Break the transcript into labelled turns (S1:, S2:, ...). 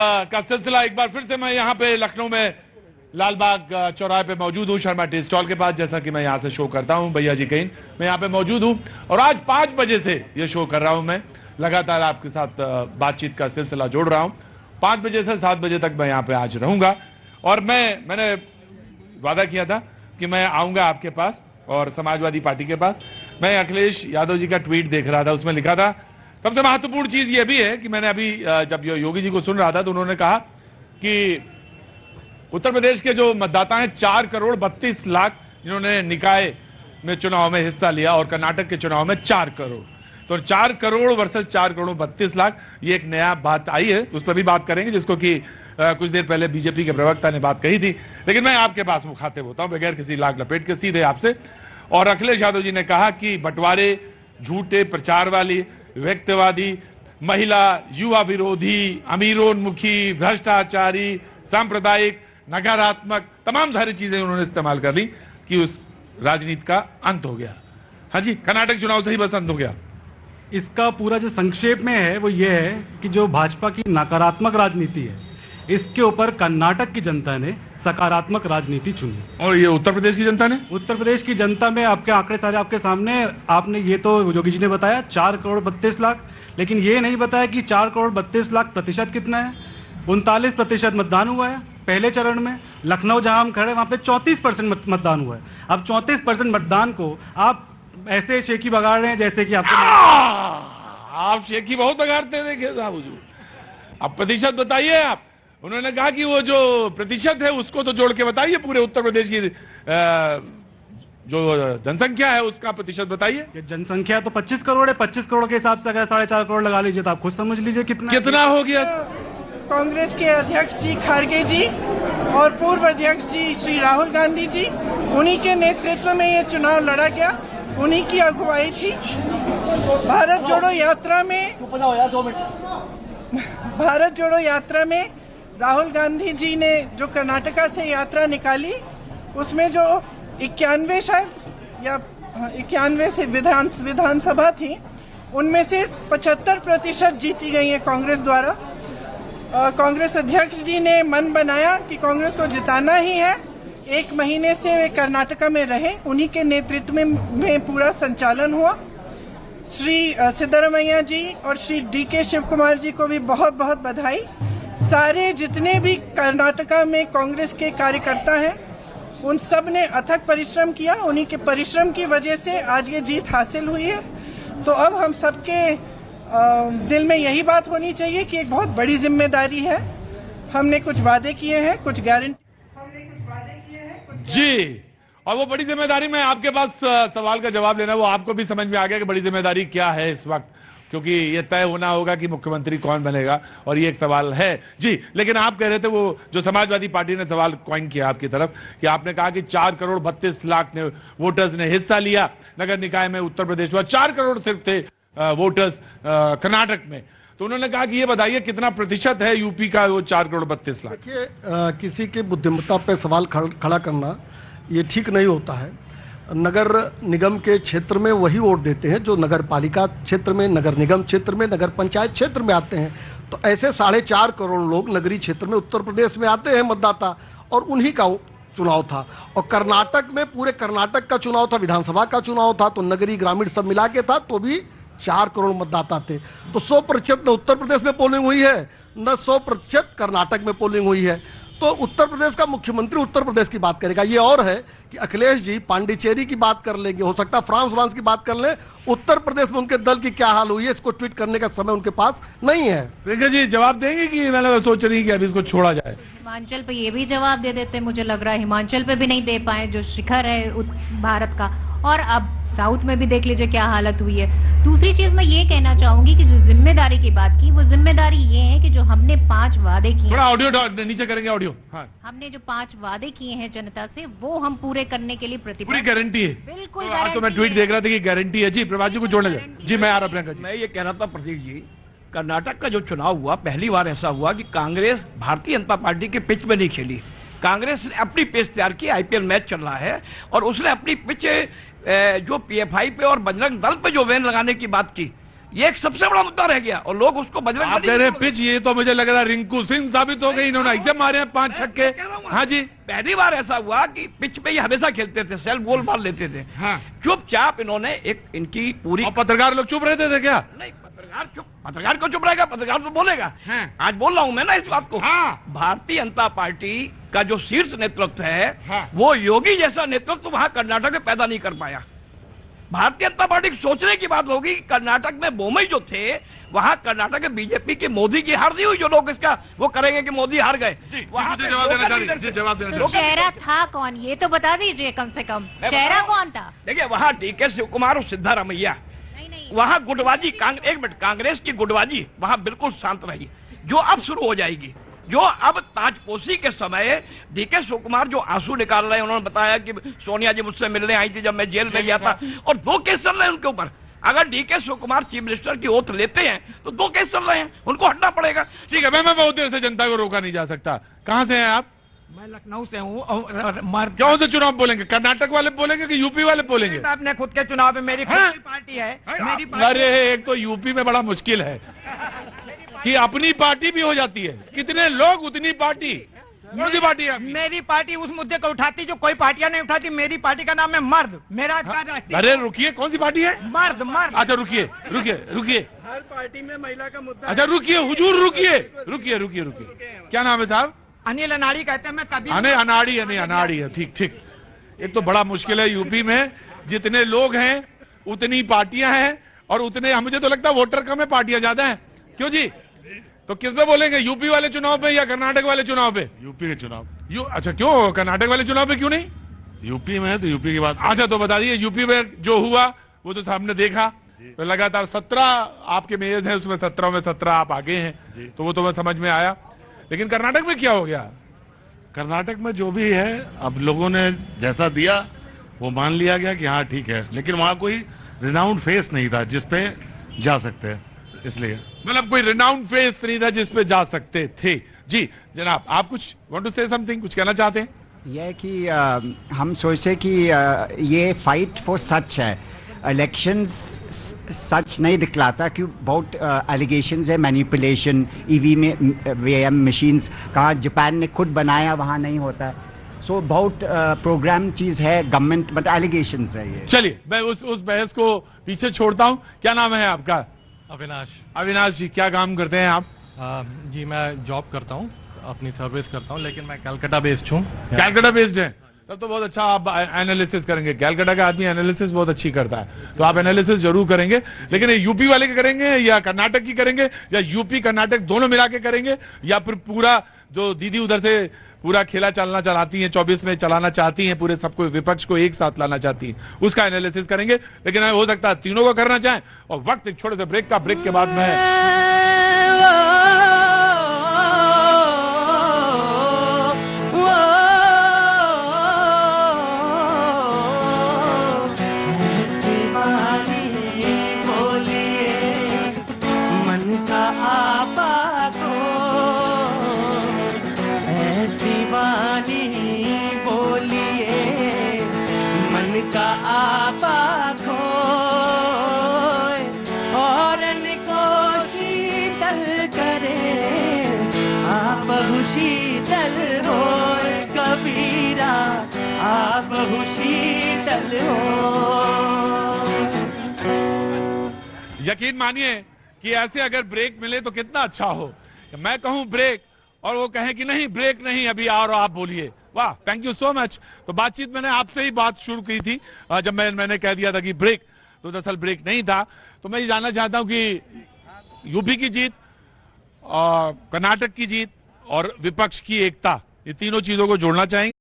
S1: का सिलसिला एक बार फिर से मैं यहाँ पे लखनऊ में लालबाग चौराहे पे मौजूद हूँ, शर्मा टी स्टॉल के पास, जैसा कि मैं यहाँ से शो करता हूँ। भैया जी कहीं मैं यहाँ पे मौजूद हूँ और आज 5 बजे से ये शो कर रहा हूँ। मैं लगातार आपके साथ बातचीत का सिलसिला जोड़ रहा हूँ। 5 बजे से 7 बजे तक मैं यहाँ पे आज रहूंगा और मैंने वादा किया था कि मैं आऊंगा आपके पास और समाजवादी पार्टी के पास। मैं अखिलेश यादव जी का ट्वीट देख रहा था, उसमें लिखा था, सबसे महत्वपूर्ण चीज ये भी है कि मैंने अभी जब योगी जी को सुन रहा था तो उन्होंने कहा कि उत्तर प्रदेश के जो मतदाता हैं 4 करोड़ 32 लाख जिन्होंने निकाय में चुनाव में हिस्सा लिया और कर्नाटक के चुनाव में 4 करोड़, तो 4 करोड़ वर्सेस 4 करोड़ 32 लाख, ये एक नया बात आई है, उस पर भी बात करेंगे, जिसको कि कुछ देर पहले बीजेपी के प्रवक्ता ने बात कही थी। लेकिन मैं आपके पास मुखातिब होता हूं बगैर किसी लाग लपेट के सीधे आपसे। और अखिलेश यादव जी ने कहा कि बंटवारे, झूठे प्रचार वाली, व्यक्तिवादी, महिला, युवा विरोधी, अमीरोन्मुखी, भ्रष्टाचारी, सांप्रदायिक, नकारात्मक, तमाम सारी चीजें उन्होंने इस्तेमाल कर ली कि उस राजनीति का अंत हो गया। हाँ जी, कर्नाटक चुनाव से ही बस अंत हो गया।
S2: इसका पूरा जो संक्षेप में है वो ये है कि जो भाजपा की नकारात्मक राजनीति है, इसके ऊपर कर्नाटक की जनता ने सकारात्मक राजनीति चुनी।
S1: और ये उत्तर प्रदेश की जनता ने?
S2: उत्तर प्रदेश की जनता में आपके आंकड़े सारे आपके सामने। आपने ये तो योगी जी ने बताया 4 करोड़ 32 लाख, लेकिन ये नहीं बताया कि 4 करोड़ 32 लाख प्रतिशत कितना है। 39% मतदान हुआ है पहले चरण में। लखनऊ जहां हम खड़े वहां पे 34% मतदान हुआ है। अब 34% मतदान को आप ऐसे शेखी बगाड़ रहे हैं जैसे कि
S1: आप शेखी बहुत बगाड़ते हैं। देखिए साहब हुजूर, अब प्रतिशत बताइए आप। उन्होंने कहा कि वो जो प्रतिशत है उसको तो जोड़ के बताइए, पूरे उत्तर प्रदेश की जो जनसंख्या है उसका प्रतिशत बताइए।
S2: जनसंख्या तो 25 करोड़ है। 25 करोड़ के हिसाब से अगर 4.5 करोड़ लगा लीजिए तो आप खुद समझ लीजिए कितना
S1: हो गया।
S3: कांग्रेस के अध्यक्ष जी खारगे जी और पूर्व अध्यक्ष जी श्री राहुल गांधी जी, उन्हीं के नेतृत्व में ये चुनाव लड़ा गया, उन्हीं की अगुवाई थी। भारत जोड़ो यात्रा में राहुल गांधी जी ने जो कर्नाटका से यात्रा निकाली, उसमें जो 91 शायद या 91 से विधानसभा थी, उनमें से 75% जीती गई है कांग्रेस द्वारा। कांग्रेस अध्यक्ष जी ने मन बनाया कि कांग्रेस को जिताना ही है। 1 महीने से वे कर्नाटका में रहे, उन्हीं के नेतृत्व में पूरा संचालन हुआ। श्री सिद्धरामैया जी और श्री DK शिव कुमार जी को भी बहुत बहुत बधाई। सारे जितने भी कर्नाटका में कांग्रेस के कार्यकर्ता हैं, उन सब ने अथक परिश्रम किया। उन्हीं के परिश्रम की वजह से आज ये जीत हासिल हुई है। तो अब हम सबके दिल में यही बात होनी चाहिए कि एक बहुत बड़ी जिम्मेदारी है। हमने कुछ वादे किए हैं, कुछ गारंटी
S1: जी, और वो बड़ी जिम्मेदारी में आपके पास सवाल का जवाब लेना, वो आपको भी समझ में आ गया कि बड़ी जिम्मेदारी क्या है इस वक्त, क्योंकि ये तय होना होगा कि मुख्यमंत्री कौन बनेगा, और ये एक सवाल है जी। लेकिन आप कह रहे थे वो जो समाजवादी पार्टी ने सवाल क्वाइन किया आपकी तरफ कि आपने कहा कि 4 करोड़ 32 लाख ने वोटर्स ने हिस्सा लिया नगर निकाय में उत्तर प्रदेश में, 4 करोड़ सिर्फ थे वोटर्स कर्नाटक में। तो उन्होंने कहा कि ये बताइए कितना प्रतिशत है यूपी का वो 4 करोड़ 32 लाख।
S4: देखिए, किसी की बुद्धिमत्ता पे सवाल खड़ा करना ये ठीक नहीं होता है। नगर निगम के क्षेत्र में वही वोट देते हैं जो नगर पालिका क्षेत्र में, नगर निगम क्षेत्र में, नगर पंचायत क्षेत्र में आते हैं। तो ऐसे 4.5 करोड़ लोग नगरीय क्षेत्र में उत्तर प्रदेश में आते हैं मतदाता, और उन्हीं का चुनाव था। और कर्नाटक में पूरे कर्नाटक का चुनाव था, विधानसभा का चुनाव था, तो नगरीय ग्रामीण सब मिला के था, तो भी 4 करोड़ मतदाता थे। तो 100% न उत्तर प्रदेश में पोलिंग हुई है, न 100% कर्नाटक में पोलिंग हुई है। तो उत्तर प्रदेश का मुख्यमंत्री उत्तर प्रदेश की बात करेगा। ये और है कि अखिलेश जी पांडिचेरी की बात कर लेंगे, हो सकता है फ्रांस की बात कर लें। उत्तर प्रदेश में उनके दल की क्या हाल हुई है, इसको ट्वीट करने का समय उनके पास नहीं है।
S1: प्रियंका जी जवाब देंगे कि मैंने सोच रही कि अभी इसको छोड़ा जाए?
S5: हिमाचल पे ये भी जवाब दे देते, मुझे लग रहा है हिमाचल पे भी नहीं दे पाए, जो शिखर है भारत का। और अब साउथ में भी देख लीजिए क्या हालत हुई है। दूसरी चीज मैं ये कहना चाहूंगी कि जो जिम्मेदारी की बात की, वो जिम्मेदारी ये है कि जो हमने 5 वादे किए,
S1: थोड़ा ऑडियो नीचे करेंगे ऑडियो। हाँ,
S5: हमने जो 5 वादे किए हैं जनता से, वो हम पूरे करने के लिए प्रतिबद्ध।
S1: पूरी गारंटी है?
S5: बिल्कुल
S1: तो मैं ट्वीट देख रहा था कि गारंटी है। जी प्रभात जी को जोड़ने जी, मैं आ रहा प्रियंका जी।
S6: मैं ये कह रहा था प्रतीक जी, कर्नाटक का जो चुनाव हुआ, पहली बार ऐसा हुआ कि कांग्रेस भारतीय जनता पार्टी के पिच में नहीं खेली। कांग्रेस ने अपनी पिच तैयार की, IPL मैच चल रहा है, और उसने अपनी पिच जो PFI पे और बजरंग दल पे जो वैन लगाने की बात की, ये एक सबसे बड़ा मुद्दा रह गया और लोग उसको बजरंग
S1: आप कह रहे हैं पिच, ये तो मुझे लग रहा है रिंकू सिंह साबित हो गई, इन्होंने ऐसे मारे हैं 5 छक्के। हाँ जी,
S6: पहली बार ऐसा हुआ कि पिच पे ये हमेशा खेलते थे, सेल्फ गोल मार लेते थे।
S1: हाँ।
S6: चुपचाप इन्होंने एक इनकी पूरी,
S1: और पत्रकार लोग चुप रहते थे क्या?
S6: नहीं, पत्रकार क्यों चुप रहेगा, पत्रकार तो बोलेगा।
S1: हाँ।
S6: आज बोल रहा हूं मैं ना इस बात को।
S1: हाँ।
S6: भारतीय जनता पार्टी का जो शीर्ष नेतृत्व है,
S1: हाँ।
S6: वो योगी जैसा नेतृत्व वहां कर्नाटक में पैदा नहीं कर पाया। भारतीय जनता पार्टी को सोचने की बात होगी कि कर्नाटक में बोमई जो थे, वहां कर्नाटक में बीजेपी के मोदी की हार नहीं हुई, जो लोग इसका वो करेंगे कि मोदी हार गए। वहां पे
S1: जवाब देना
S6: लोकल लीडरशिप-
S1: जवाब देना
S5: तो चेहरा था कौन, ये तो बता दीजिए कम से कम, चेहरा कौन था?
S6: देखिए, वहां डीके शिवकुमार और सिद्धारमैया,
S5: नहीं
S6: वहां गुटबाजी, एक मिनट, कांग्रेस की गुटबाजी वहां बिल्कुल शांत रही, जो अब शुरू हो जाएगी। जो अब ताजपोशी के समय डीके शिवकुमार जो आंसू निकाल रहे हैं, उन्होंने बताया कि सोनिया जी मुझसे मिलने आई थी जब मैं जेल में गया था, और 2 केस चल रहे हैं उनके ऊपर। अगर डीके शिवकुमार चीफ मिनिस्टर की ओथ लेते हैं तो 2 केस चल रहे हैं, उनको हटना पड़ेगा।
S1: ठीक है, मैं बहुत देर से जनता को रोका नहीं जा सकता। कहां से हैं आप?
S7: मैं लखनऊ से हूँ और मर्द
S1: कौन से चुनाव बोलेंगे? कर्नाटक वाले बोलेंगे कि यूपी वाले बोलेंगे?
S7: अपने खुद के चुनाव में मेरी खुद
S1: हाँ?
S7: की पार्टी है, मेरी
S1: अरे एक तो यूपी में बड़ा मुश्किल है कि अपनी पार्टी भी हो जाती है, कितने लोग उतनी पार्टी। कौन सी पार्टी है आपकी?
S7: मेरी पार्टी उस मुद्दे को उठाती जो कोई पार्टियां नहीं उठाती। मेरी पार्टी का नाम है मर्द। मेरा
S1: अरे रुकिए, कौन सी पार्टी है?
S7: मर्द मर्द।
S1: अच्छा रुकिए रुकिए रुकिए,
S2: हर पार्टी में महिला का मुद्दा
S1: अच्छा रुकिए हुजूर, रुकिए रुकिए रुकिए रुकिए, क्या नाम है साहब?
S7: अनिल अनाड़ी कहते हैं, मैं कभी
S1: अनाड़ी है, नहीं अनाड़ी है, ठीक ठीक। एक तो बड़ा मुश्किल है यूपी में, जितने लोग हैं उतनी पार्टियां हैं, और उतने, मुझे तो लगता है वोटर कम है, पार्टियां ज्यादा हैं। क्यों जी? तो किस पे बोलेंगे, यूपी वाले चुनाव पे या कर्नाटक वाले चुनाव पे?
S8: यूपी के चुनाव।
S1: अच्छा, क्यों कर्नाटक वाले चुनाव पे क्यों नहीं?
S8: यूपी में है तो यूपी की बात।
S1: अच्छा, तो बता दीजिए, यूपी में जो हुआ वो तो सामने देखा, तो लगातार 17 आपके मेयर्स हैं, उसमें 17 में 17 आप आगे हैं, तो वो तो मैं समझ में आया। लेकिन कर्नाटक में क्या हो गया?
S8: कर्नाटक में जो भी है, अब लोगों ने जैसा दिया वो मान लिया गया कि हाँ ठीक है, लेकिन वहां कोई रिनाउंड फेस नहीं था जिसपे जा सकते हैं, इसलिए।
S1: मतलब कोई रिनाउंड फेस नहीं था जिस पे जा सकते थे। जी जनाब, आप कुछ वांट टू से समथिंग, कुछ कहना चाहते हैं?
S9: यह कि हम सोचे कि ये फाइट फॉर सच है, इलेक्शंस सच नहीं दिखलाता, कि बहुत एलिगेशंस है, मैनिपुलेशन, ईवी में वीएम मशीन्स कहाँ जापान ने खुद बनाया वहाँ नहीं होता है। सो बहुत प्रोग्राम चीज है गवर्नमेंट, बट एलिगेशंस है ये।
S1: चलिए मैं उस बहस को पीछे छोड़ता हूँ। क्या नाम है आपका?
S10: अविनाश।
S1: अविनाश जी, क्या काम करते हैं आप?
S10: जी मैं जॉब करता हूँ, अपनी सर्विस करता हूँ, लेकिन मैं कलकत्ता बेस्ड हूँ।
S1: कलकत्ता बेस्ड है, तब तो बहुत अच्छा आप एनालिसिस करेंगे। कलकत्ता का आदमी एनालिसिस बहुत अच्छी करता है, तो आप एनालिसिस जरूर करेंगे। लेकिन ये यूपी वाले के करेंगे या कर्नाटक की करेंगे, या यूपी कर्नाटक दोनों मिला के करेंगे, या फिर पूरा जो दीदी उधर से पूरा खेला चलाती हैं, 24 में चलाना चाहती हैं, पूरे सबको विपक्ष को एक साथ लाना चाहती हैं, उसका एनालिसिस करेंगे। लेकिन हो सकता है तीनों को करना चाहें। और वक्त एक छोटे से ब्रेक का, ब्रेक के बाद मैं
S11: शीतल हो कबीरा, आप शीतल हो।
S1: यकीन मानिए कि ऐसे अगर ब्रेक मिले तो कितना अच्छा हो। मैं कहूं ब्रेक और वो कहें कि नहीं ब्रेक नहीं, अभी और आप बोलिए। वाह, थैंक यू सो मच। तो बातचीत मैंने आपसे ही बात शुरू की थी जब मैंने कह दिया था कि ब्रेक, तो दरअसल ब्रेक नहीं था। तो मैं ये जानना चाहता हूं कि यूपी की जीत, कर्नाटक की जीत और विपक्ष की एकता, ये तीनों चीजों को जोड़ना चाहेंगे।